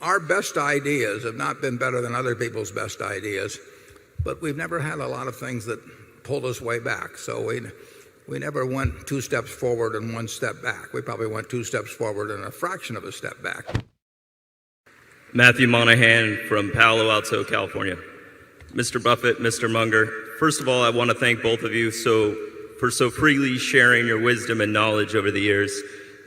our best ideas have not been better than other people's best ideas, but we've never had a lot of things that pulled us way back. So we never went 2 steps forward and 1 step back. We probably went 2 steps forward and a fraction of a step back. Matthew Monahan from Palo Alto, California. Mr. Buffett, Mr. Munger, first of all, I want to thank both of you for so freely sharing your wisdom and knowledge over the years.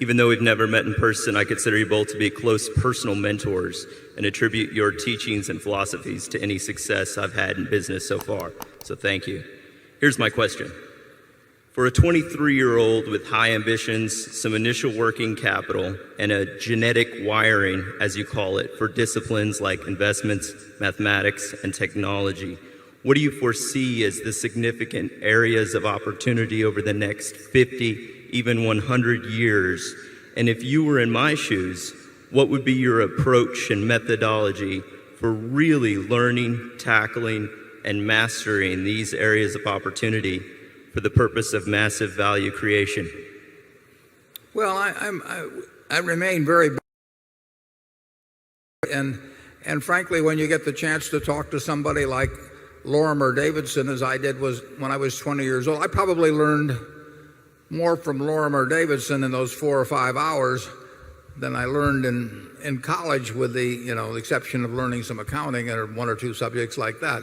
Even though we've never met in person, I consider you both to be close personal mentors and attribute your teachings and philosophies to any success I've had in business so far. So thank you. Here's my question. For a 23-year-old with high ambitions, some initial working capital, and a genetic wiring, as you call it, for disciplines like investments, mathematics, and technology, what do you foresee as the significant areas of opportunity over the next 50, even 100 years? And if you were in my shoes, what would be your approach and methodology for really learning, tackling, and mastering these areas of opportunity for the purpose of massive value creation? Well, I remain very, and frankly, when you get the chance to talk to somebody like Lorimer Davidson, as I did when I was 20 years old, I probably learned more from Lorimer Davidson in those 4 or 5 hours than I learned in college, with the exception of learning some accounting or 1 or 2 subjects like that.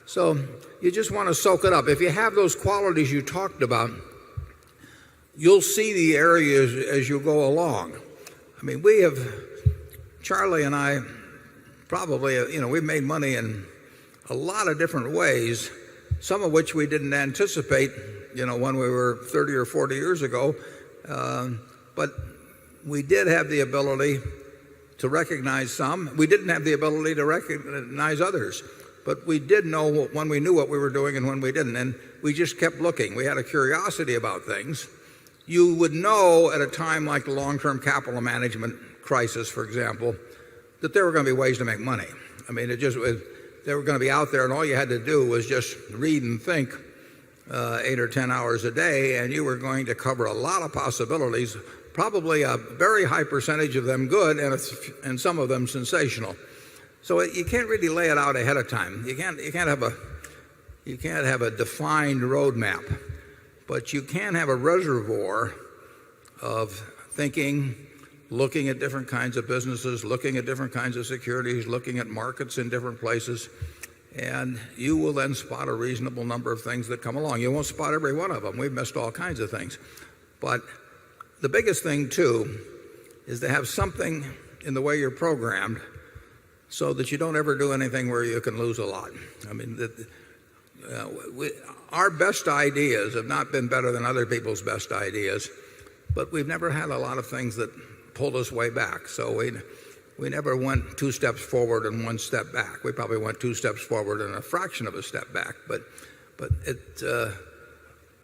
So you just want to soak it up. If you have those qualities you talked about, you'll see the areas as you go along. I mean, Charlie and I probably, we've made money in a lot of different ways, some of which we didn't anticipate, when we were 30 or 40 years ago. But we did have the ability to recognize some. We didn't have the ability to recognize others. But we did know when we knew what we were doing and when we didn't. And we just kept looking. We had a curiosity about things. You would know at a time like the long-term capital management crisis, for example, that there were going to be ways to make money. I mean, they were going to be out there, and all you had to do was just read and think 8 or 10 hours a day, and you were going to cover a lot of possibilities, probably a very high percentage of them good and some of them sensational. So you can't really lay it out ahead of time. You can't have a defined roadmap, but you can have a reservoir of thinking, looking at different kinds of businesses, looking at different kinds of securities, looking at markets in different places, and you will then spot a reasonable number of things that come along. You won't spot every one of them. We've missed all kinds of things. But the biggest thing, too, is to have something in the way you're programmed so that you don't ever do anything where you can lose a lot. I mean, our best ideas have not been better than other people's best ideas, but we've never had a lot of things that pulled us way back. So we never went 2 steps forward and 1 step back. We probably went 2 steps forward and a fraction of a step back. But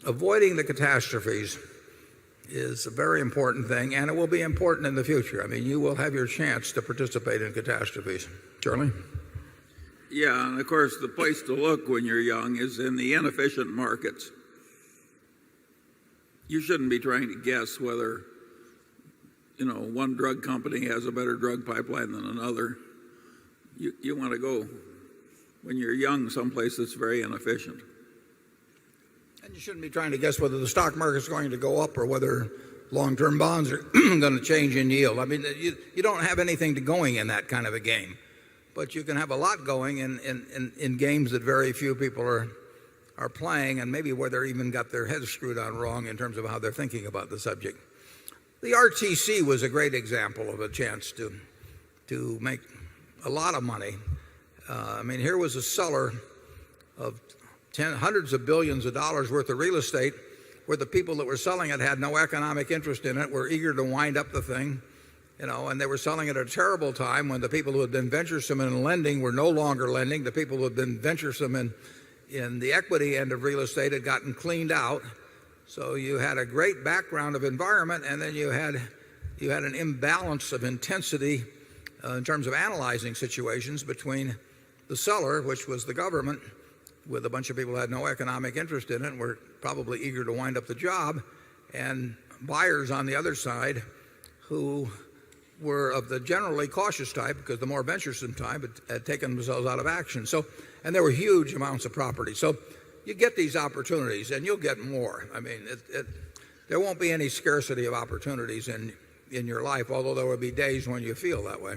avoiding the catastrophes is a very important thing, and it will be important in the future. I mean, you will have your chance to participate in catastrophes. Charlie? Yeah, and of course the place to look when you're young is in the inefficient markets. You shouldn't be trying to guess whether one drug company has a better drug pipeline than another. You want to go, when you're young, someplace that's very inefficient. And you shouldn't be trying to guess whether the stock market is going to go up or whether long-term bonds are going to change in yield. I mean, you don't have anything going in that kind of a game. But you can have a lot going in games that very few people are playing, and maybe where they're even got their heads screwed on wrong in terms of how they're thinking about the subject. The RTC was a great example of a chance to make a lot of money. I mean, here was a seller of hundreds of billions of dollars worth of real estate, where the people that were selling it had no economic interest in it, were eager to wind up the thing, and they were selling it at a terrible time when the people who had been venturesome in lending were no longer lending. The people who had been venturesome in the equity end of real estate had gotten cleaned out. So you had a great background of environment, and then you had an imbalance of intensity in terms of analyzing situations between the seller, which was the government, with a bunch of people who had no economic interest in it and were probably eager to wind up the job, and buyers on the other side who were of the generally cautious type because the more venturesome type had taken themselves out of action. So, and there were huge amounts of property. So you get these opportunities and you'll get more. I mean, there won't be any scarcity of opportunities in your life, although there will be days when you feel that way.